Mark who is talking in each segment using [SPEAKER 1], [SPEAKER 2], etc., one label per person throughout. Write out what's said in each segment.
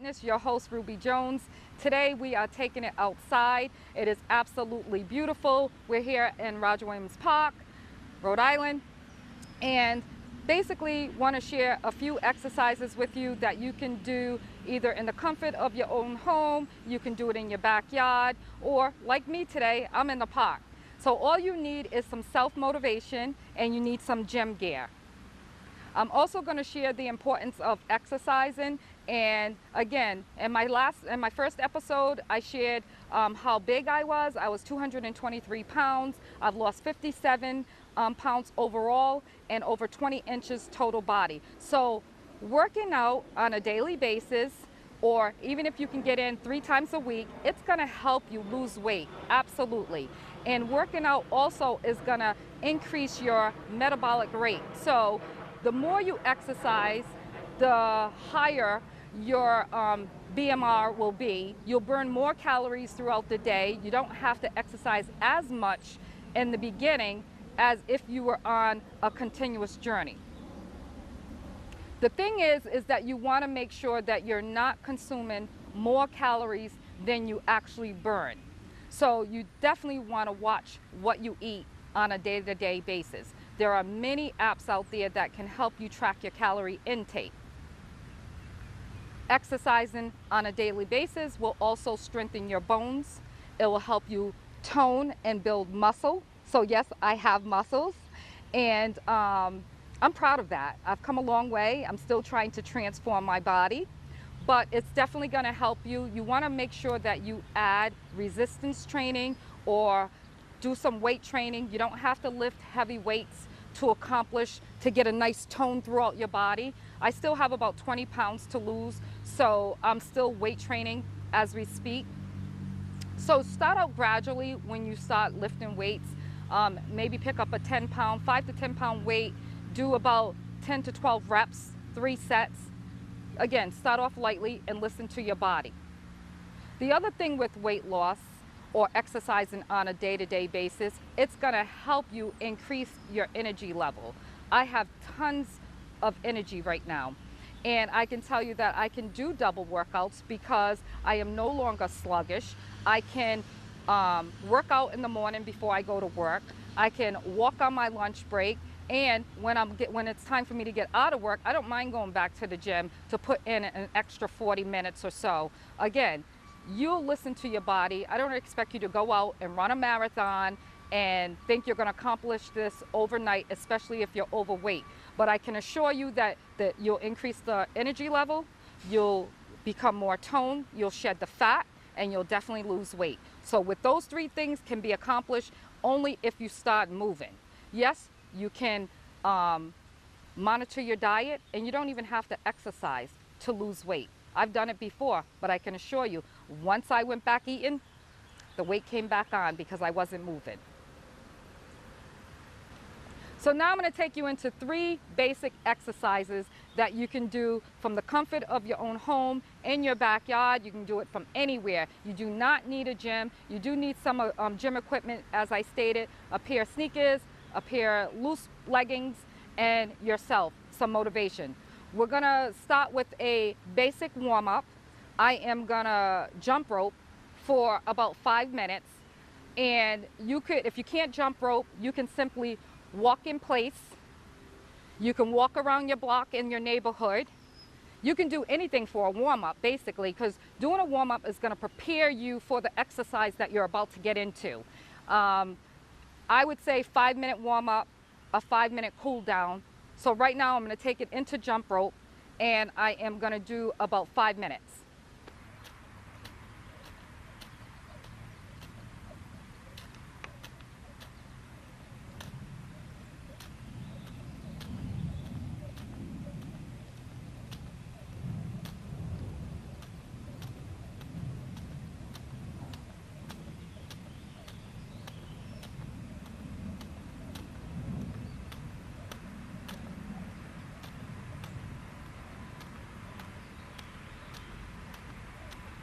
[SPEAKER 1] Fitness, your host Ruby Jones. Today we are taking it outside. It is absolutely beautiful. We're here in Roger Williams Park, Rhode Island, and basically want to share a few exercises with you that you can do either in the comfort of your own home, you can do it in your backyard, or like me today, I'm in the park. So all you need is some self-motivation and you need some gym gear. I'm also going to share the importance of exercising, and again, in my first episode, I shared how big I was. I was 223 pounds. I've lost 57 pounds overall and over 20 inches total body. So working out on a daily basis, or even if you can get in 3 times a week, it's going to help you lose weight, absolutely. And working out also is going to increase your metabolic rate. So the more you exercise, the higher your BMR will be. You'll burn more calories throughout the day. You don't have to exercise as much in the beginning as if you were on a continuous journey. The thing is that you want to make sure that you're not consuming more calories than you actually burn. So you definitely want to watch what you eat on a day-to-day basis. There are many apps out there that can help you track your calorie intake. Exercising on a daily basis will also strengthen your bones. It will help you tone and build muscle. So yes, I have muscles, and I'm proud of that. I've come a long way. I'm still trying to transform my body, but it's definitely going to help you. You want to make sure that you add resistance training or do some weight training. You don't have to lift heavy weights to get a nice tone throughout your body. I still have about 20 pounds to lose, so I'm still weight training as we speak. So start out gradually when you start lifting weights. Maybe pick up a 5 to 10 pound weight, do about 10 to 12 reps, 3 sets. Again, start off lightly and listen to your body. The other thing with weight loss or exercising on a day-to-day basis, it's gonna help you increase your energy level. I have tons of energy right now, and I can tell you that I can do double workouts because I am no longer sluggish. I can work out in the morning before I go to work. I can walk on my lunch break, and when it's time for me to get out of work, I don't mind going back to the gym to put in an extra 40 minutes or so. Again, you'll listen to your body. I don't expect you to go out and run a marathon and think you're going to accomplish this overnight, especially if you're overweight. But I can assure you that you'll increase the energy level, you'll become more toned, you'll shed the fat, and you'll definitely lose weight. So with those 3 things can be accomplished only if you start moving. Yes, you can monitor your diet, and you don't even have to exercise to lose weight. I've done it before, but I can assure you, once I went back eating, the weight came back on because I wasn't moving. So now I'm going to take you into 3 basic exercises that you can do from the comfort of your own home, in your backyard. You can do it from anywhere. You do not need a gym. You do need some gym equipment, as I stated, a pair of sneakers, a pair of loose leggings, and yourself some motivation. We're gonna start with a basic warm-up. I am gonna jump rope for about 5 minutes. And you could, if you can't jump rope, you can simply walk in place. You can walk around your block in your neighborhood. You can do anything for a warm-up, basically, because doing a warm-up is gonna prepare you for the exercise that you're about to get into. I would say 5-minute warm-up, a 5-minute cool down. So right now I'm going to take it into jump rope, and I am going to do about 5 minutes.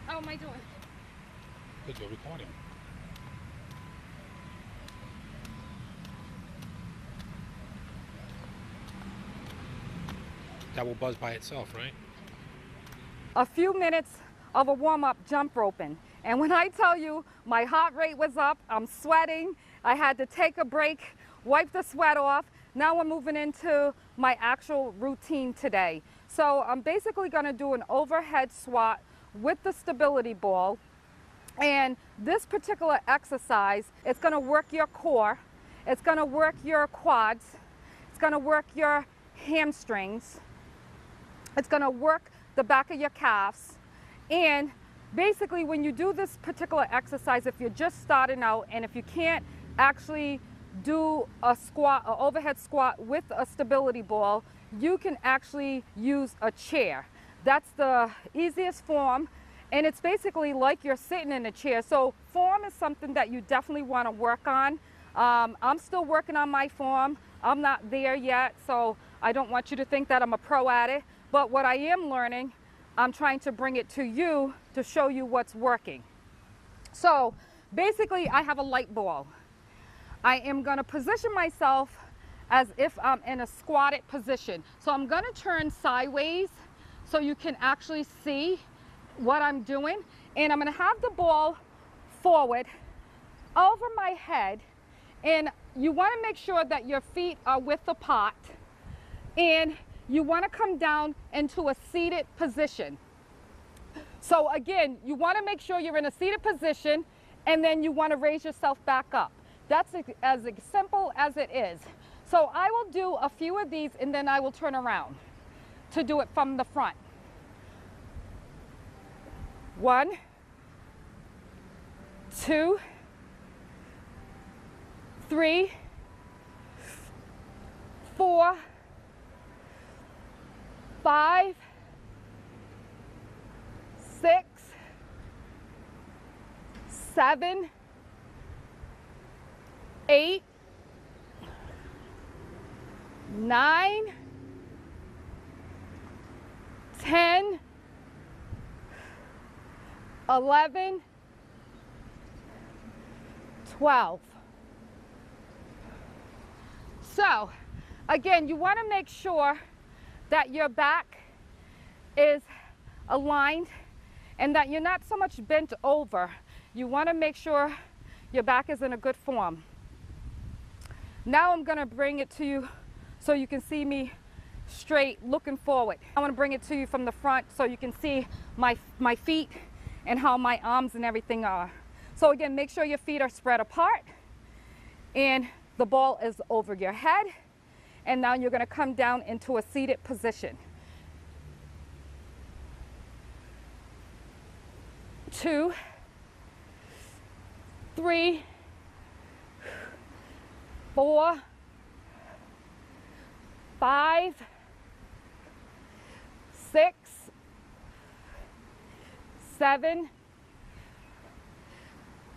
[SPEAKER 1] How am I doing?
[SPEAKER 2] Good, you're recording. That will buzz by itself, right?
[SPEAKER 1] a few minutes of a warm-up jump roping. And when I tell you my heart rate was up, I'm sweating, I had to take a break, wipe the sweat off. Now we're moving into my actual routine today. So I'm basically gonna do an overhead squat with the stability ball. And this particular exercise, it's gonna work your core, it's gonna work your quads, it's gonna work your hamstrings, it's gonna work the back of your calves. And basically when you do this particular exercise, if you're just starting out and if you can't actually do a squat, an overhead squat with a stability ball, you can actually use a chair. That's the easiest form. And it's basically like you're sitting in a chair. So form is something that you definitely want to work on. I'm still working on my form. I'm not there yet, so I don't want you to think that I'm a pro at it. But what I am learning, I'm trying to bring it to you to show you what's working. So basically I have a light ball. I am going to position myself as if I'm in a squatted position. So I'm going to turn sideways so you can actually see what I'm doing. And I'm going to have the ball forward over my head. And you want to make sure that your feet are with the pot. And you want to come down into a seated position. So again, you want to make sure you're in a seated position, and then you want to raise yourself back up. That's as simple as it is. So I will do a few of these and then I will turn around to do it from the front. 1, 2, 3, 4, 5, 6, 7, 8, 9, 10, 11, 12. So again, you want to make sure that your back is aligned and that you're not so much bent over. You want to make sure your back is in a good form. Now I'm going to bring it to you so you can see me straight looking forward. I want to bring it to you from the front so you can see my feet and how my arms and everything are. So again, make sure your feet are spread apart and the ball is over your head. And now you're going to come down into a seated position. 2, 3, 4, 5, 6, 7,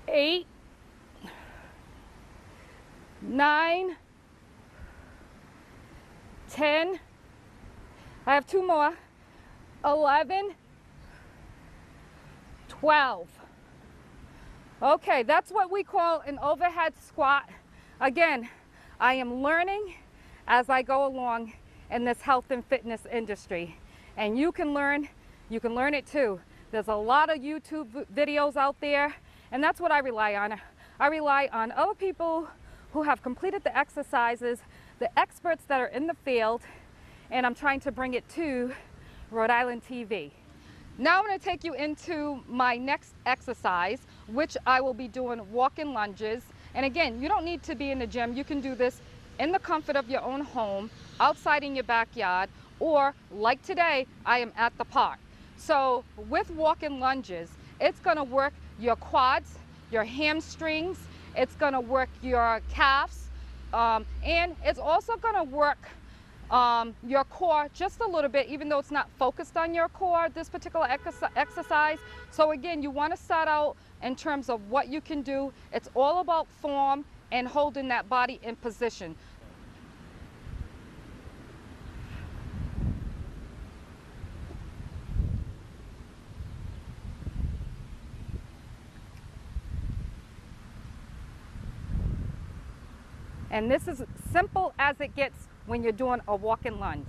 [SPEAKER 1] 8, 9, 10, I have 2 more, 11, 12. Okay, that's what we call an overhead squat. Again, I am learning as I go along in this health and fitness industry. And you can learn it too. There's a lot of YouTube videos out there, and that's what I rely on. I rely on other people who have completed the exercises, the experts that are in the field, and I'm trying to bring it to Rhode Island TV. Now I'm going to take you into my next exercise, which I will be doing walking lunges. And again, you don't need to be in the gym. You can do this in the comfort of your own home, outside in your backyard, or like today, I am at the park. So with walking lunges, it's going to work your quads, your hamstrings, it's going to work your calves, and it's also going to work your core just a little bit, even though it's not focused on your core, this particular exercise. So again, you want to start out in terms of what you can do. It's all about form and holding that body in position. And this is simple as it gets when you're doing a walking lunge.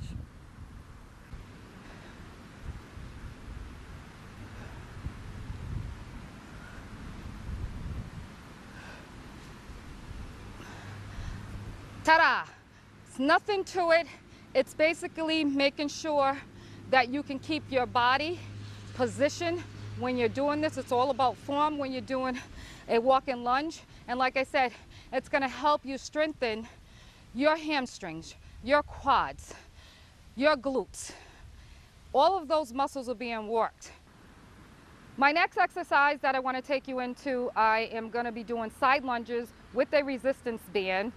[SPEAKER 1] Ta-da! It's nothing to it. It's basically making sure that you can keep your body positioned when you're doing this. It's all about form when you're doing a walk-in lunge. And like I said, it's gonna help you strengthen your hamstrings, your quads, your glutes. All of those muscles are being worked. My next exercise that I want to take you into, I am going to be doing side lunges with a resistance band.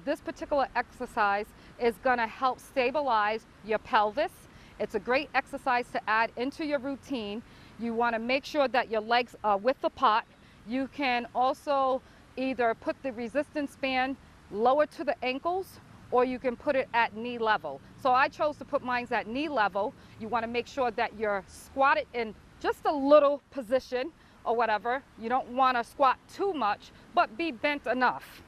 [SPEAKER 1] This particular exercise is going to help stabilize your pelvis. It's a great exercise to add into your routine. You want to make sure that your legs are with the pot. You can also either put the resistance band lower to the ankles, or you can put it at knee level. So I chose to put mine at knee level. You want to make sure that you're squatted in just a little position or whatever. You don't want to squat too much, but be bent enough.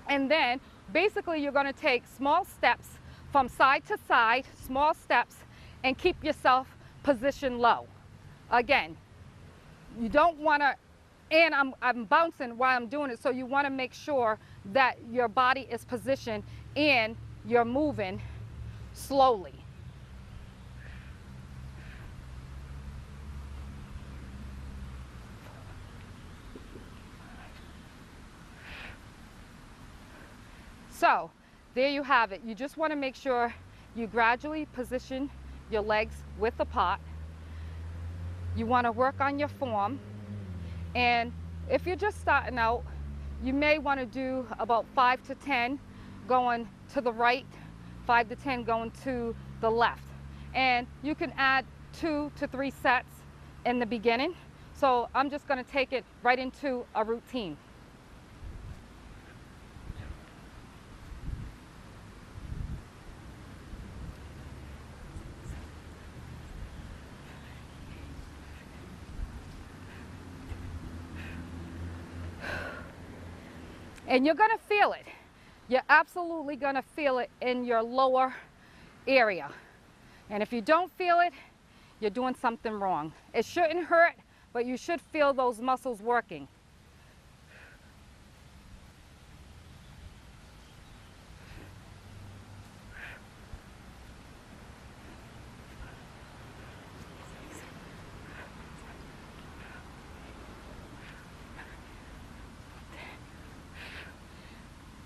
[SPEAKER 1] And then basically you're going to take small steps from side to side, small steps, and keep yourself positioned low. Again, you don't want to, and I'm bouncing while I'm doing it, so you want to make sure that your body is positioned and you're moving slowly. So there you have it. You just want to make sure you gradually position your legs with the pot. You want to work on your form. And if you're just starting out, you may want to do about 5 to 10 going to the right, 5 to 10 going to the left. And you can add 2 to 3 sets in the beginning. So I'm just going to take it right into a routine. And you're going to feel it. You're absolutely going to feel it in your lower area. And if you don't feel it, you're doing something wrong. It shouldn't hurt, but you should feel those muscles working.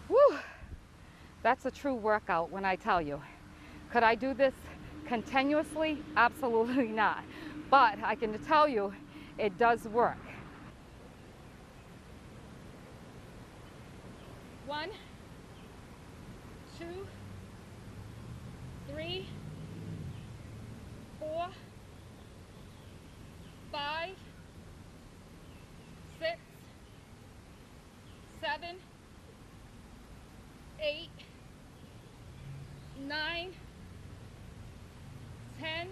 [SPEAKER 1] Woo! That's a true workout when I tell you. Could I do this continuously? Absolutely not. But I can tell you, it does work. 1, 2, 3, 4, 5, 6, 7, 8, 9, 10,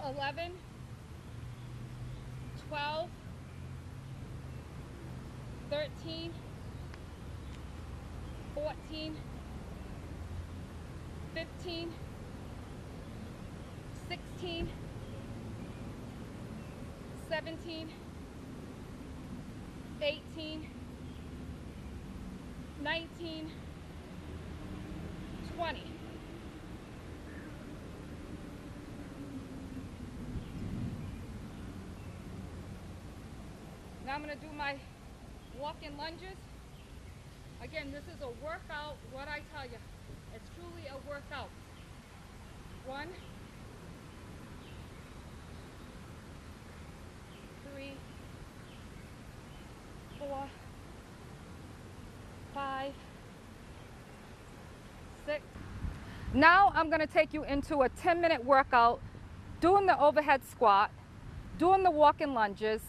[SPEAKER 1] 11, 12, 13, 14, 15, 16, 17, 18, 19, 20. Now I'm going to do my walk-in lunges. Again, this is a workout. What I tell you, it's truly a workout. 1, 3, 4, 5, 6. Now I'm going to take you into a 10-minute workout doing the overhead squat, doing the walk-in lunges,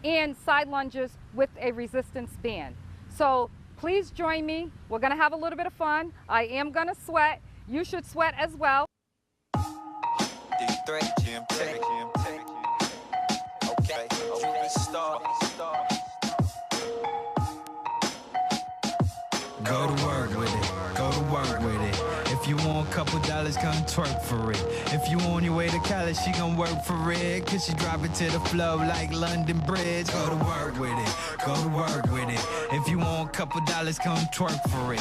[SPEAKER 1] and side lunges with a resistance band. So please join me. We're going to have a little bit of fun. I am going to sweat. You should sweat as well.
[SPEAKER 3] Go to work with it. Go to work with it. If you want couple dollars, come twerk for it. If you on your way to college, she gon' work for it. Cause she drop it to the flow like London Bridge. Go to work with it, go to work with it. If you want a couple dollars, come twerk for it.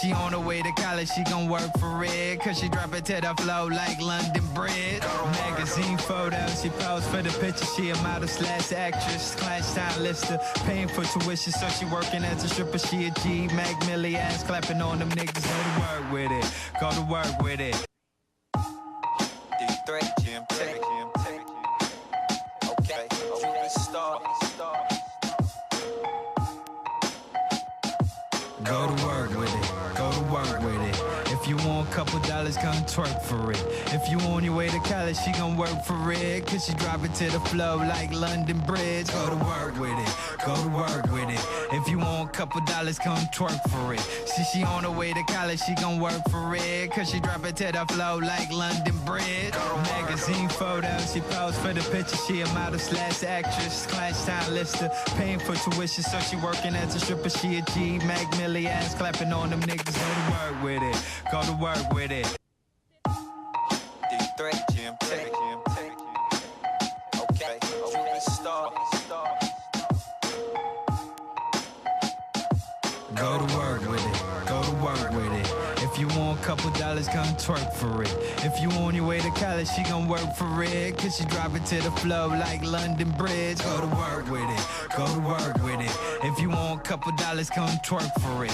[SPEAKER 3] She on her way to college, she gon' work for it. Cause she drop it to the flow like London Bridge. Magazine photos, she posed for the picture. She a model slash actress, class time lister. Paying for tuition, so she working as a stripper. She a G, Mac Millie ass clapping on them niggas. Go to work with it, go to work with it.
[SPEAKER 4] D3, Jim, take it, Jim, take it, Jim. Okay, let's start.
[SPEAKER 3] Go to work with it, go to work with it. If you want a couple dollars, come twerk for it. If you on your way to college, she gon' work for it. Cause she drop it to the flow like London Bridge. Go to work with it, go to work with it. If you want a couple dollars, come twerk for it. She on her way to college, she gon' work for it. Cause she drop it to the flow like London Bridge. Magazine photos, she posed for the picture. She a model slash actress, class time lister. Paying for tuition, so she working as a stripper. She a G, Mac Millie ass clapping on them niggas. Go to work with it, go to work with it.
[SPEAKER 4] D3, Jim, take it, Jim, take it, Jim. Okay, let's start.
[SPEAKER 3] Go to work with it, go to work with it. If you want a couple dollars, come twerk for it. If you on your way to college, she gon' work for it. Cause she drop it to the flow like London Bridge. Go to work with it, go to work with it. If you want a couple dollars, come twerk for it.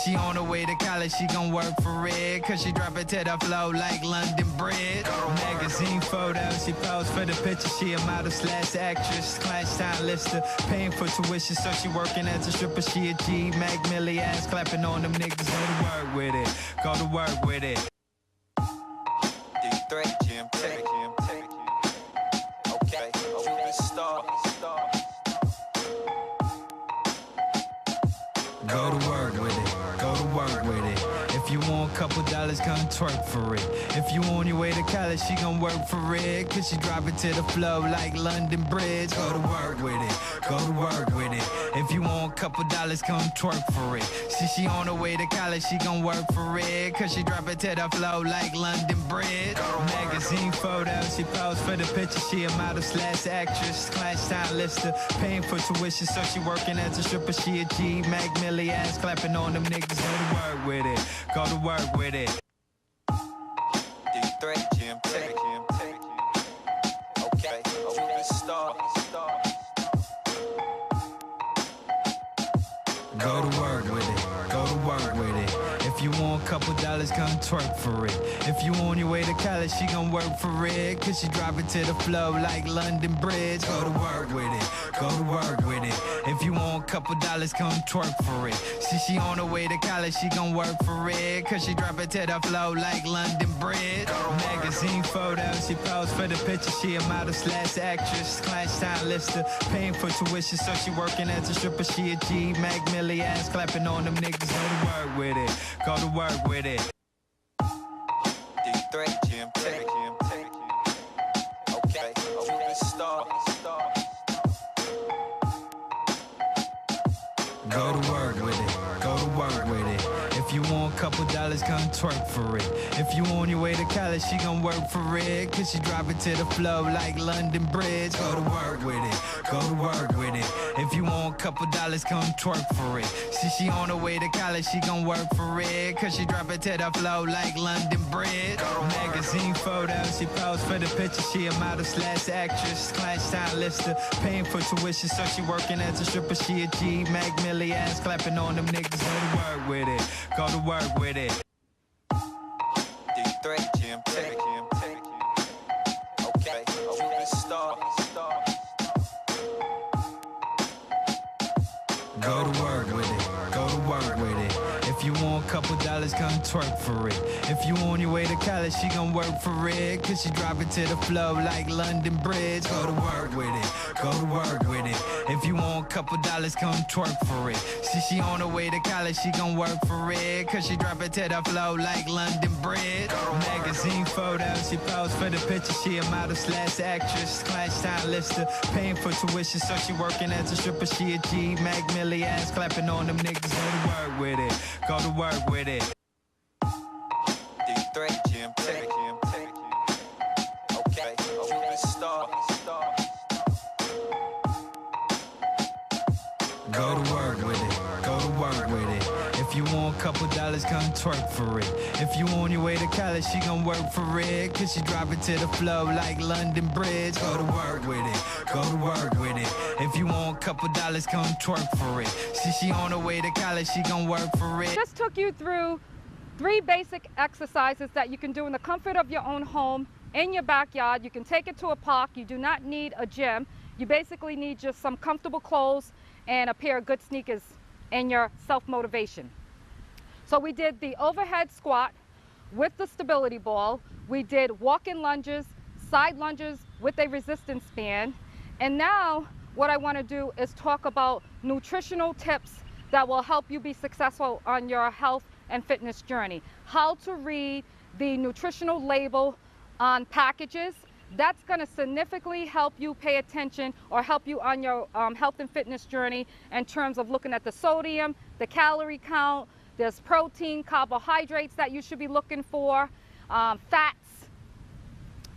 [SPEAKER 3] She on her way to college, she gon' work for it. Cause she drop it to the flow like London Bridge. Magazine photos, she posed for the picture. She a model slash actress, class time lister. Paying for tuition, so she working as a stripper. She a G, Mac Millie ass clapping on them niggas. Go to work with it, go to work with it.
[SPEAKER 4] D3, Jim, take it, Jim, take it, Jim. Okay, let's start.
[SPEAKER 3] Go to work with it, go to work with it. If you want a couple dollars, come twerk for it. If you on your way to college, she gon' work for it. Cause she drop it to the flow like London Bridge. Go to work with it, go to work with it. If you want a couple dollars, come twerk for it. She on her way to college, she gon' work for it. Cause she drop it to the flow like London Bridge. Magazine photos, she posed for the picture. She a model slash actress, class time lister. Paying for tuition, so she working as a stripper. She a G, Mac Millie ass clapping on them niggas. Go to work with it, go to work with it.
[SPEAKER 4] D3, Jim, take it, Jim, take it, Jim. Okay, let's start.
[SPEAKER 3] Go to work with it, go to work with it. If you want a couple dollars, come twerk for it. If you on your way to college, she gon' work for it. Cause she drop it to the flow like London Bridge. Go to work with it, go to work with it. If you want a couple dollars, come twerk for it. She on her way to college, she gon' work for it. Cause she drop it to the flow like London Bridge. Magazine photos, she posed for the picture. She a model slash actress, class time lister. Paying for tuition, so she working as a stripper. She a G, Mac Millie ass clapping on them niggas. Go to work with it, go to work with it.
[SPEAKER 4] D3, Jim, take it, Jim, take it, Jim. Okay, let's start.
[SPEAKER 3] Go to work with it, go to work with it. If you want a couple dollars, come twerk for it. If you on your way to college, she gon' work for it. Cause she drop it to the flow like London Bridge. Go to work with it, go to work with it. If you want a couple dollars, come twerk for it. She on her way to college, she gon' work for it. Cause she drop it to the flow like London Bridge. Magazine photos, she posed for the picture. She a model slash actress, class time lister. Paying for tuition, so she working as a stripper. She a G, Mac Millie ass clapping on them niggas. Go to work with it, go to work with it.
[SPEAKER 4] D3, Jim, take it, Jim, take it, Jim. Okay, let's start.
[SPEAKER 3] Go to work with it, go to work with it. If you want a couple dollars, come twerk for it. If you on your way to college, she gon' work for it. Cause she drop it to the flow like London Bridge. Go to work with it, go to work with it. If you want a couple dollars, come twerk for it. She on her way to college, she gon' work for it. Cause she drop it to the flow like London Bridge. Magazine photos, she posed for the picture. She a model slash actress, class time lister. Paying for tuition, so she working as a stripper. She a G, Mac Millie ass clapping on them niggas. Go to work with it, go to work with it.
[SPEAKER 4] D3, Jim,
[SPEAKER 3] Go to work with it, go to work with it. If you want a couple dollars, come twerk for it. If you on your way to college, she gon' work for it. Cause she drop it to the flow like London Bridge. Go to work with it, go to work with it. If you want a couple dollars, come twerk for it. She on her way to college, she gon' work for it.
[SPEAKER 1] Just took you through 3 basic exercises that you can do in the comfort of your own home, in your backyard. You can take it to a park. You do not need a gym. You basically need just some comfortable clothes and a pair of good sneakers and your self-motivation. So we did the overhead squat with the stability ball. We did walk-in lunges, side lunges with a resistance band. And now what I want to do is talk about nutritional tips that will help you be successful on your health and fitness journey. How to read the nutritional label on packages. That's going to significantly help you pay attention or help you on your health and fitness journey in terms of looking at the sodium, the calorie count. There's protein, carbohydrates that you should be looking for, fats.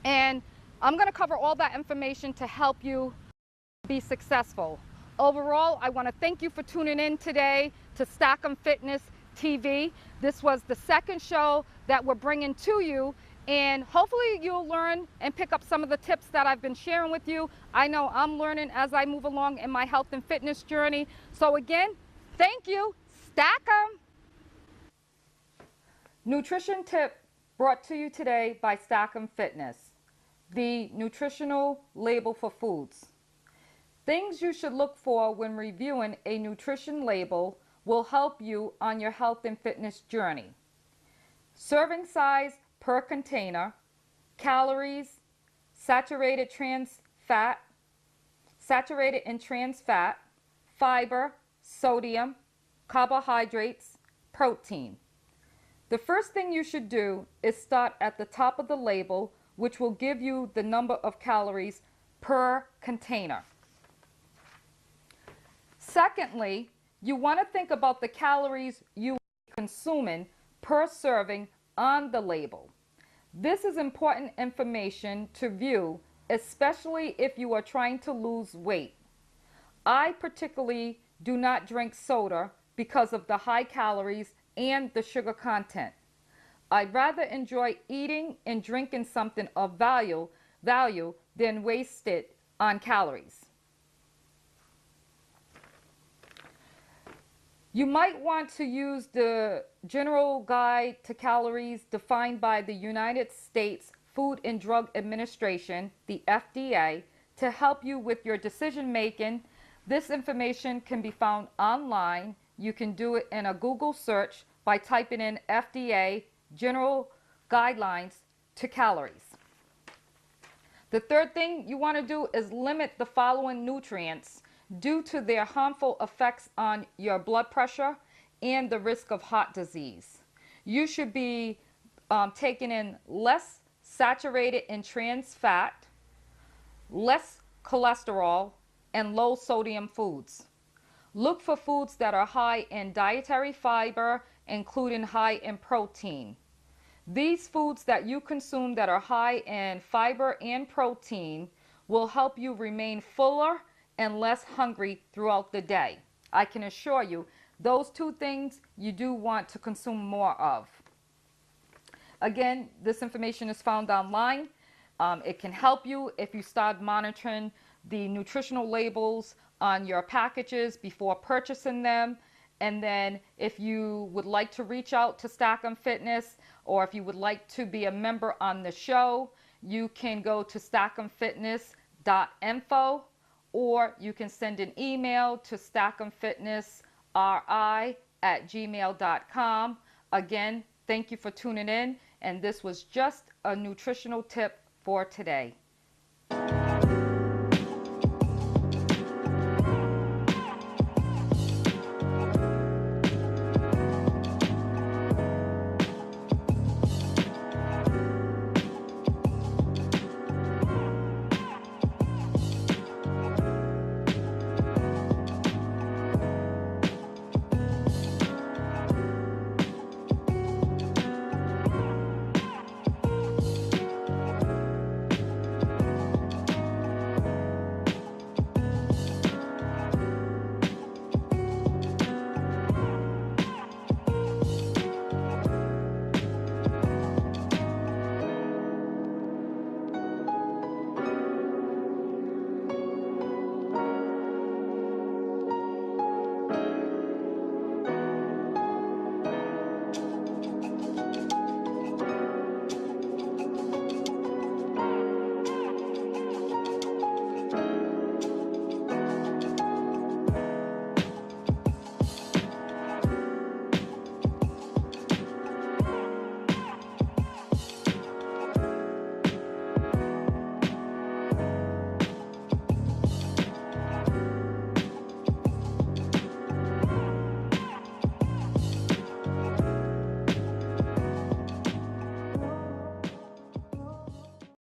[SPEAKER 1] And I'm going to cover all that information to help you be successful. Overall, I want to thank you for tuning in today to Stackem Fitness TV. This was the second show that we're bringing to you. And hopefully you'll learn and pick up some of the tips that I've been sharing with you. I know I'm learning as I move along in my health and fitness journey. So again, thank you. Stack 'em. Nutrition tip brought to you today by Stackem Fitness. The nutritional label for foods. Things you should look for when reviewing a nutrition label will help you on your health and fitness journey. Serving size per container, calories, saturated in trans fat, fiber, sodium, carbohydrates, protein. The first thing you should do is start at the top of the label, which will give you the number of calories per container. Secondly, you want to think about the calories you are consuming per serving on the label. This is important information to view, especially if you are trying to lose weight. I particularly do not drink soda because of the high calories and the sugar content. I'd rather enjoy eating and drinking something of value than waste it on calories. You might want to use the General Guide to Calories defined by the United States Food and Drug Administration, the FDA, to help you with your decision making. This information can be found online. You can do it in a Google search by typing in FDA General Guidelines to Calories. The third thing you want to do is limit the following nutrients due to their harmful effects on your blood pressure and the risk of heart disease. You should be taking in less saturated in trans fat, less cholesterol, and low sodium foods. Look for foods that are high in dietary fiber, including high in protein. These foods that you consume that are high in fiber and protein will help you remain fuller and less hungry throughout the day. I can assure you, those 2 things you do want to consume more of. Again, this information is found online. It can help you if you start monitoring the nutritional labels on your packages before purchasing them. And then if you would like to reach out to Stackem Fitness, or if you would like to be a member on the show, you can go to stackemfitness.info, or you can send an email to stackemfitnessri@gmail.com. Again, thank you for tuning in, and this was just a nutritional tip for today.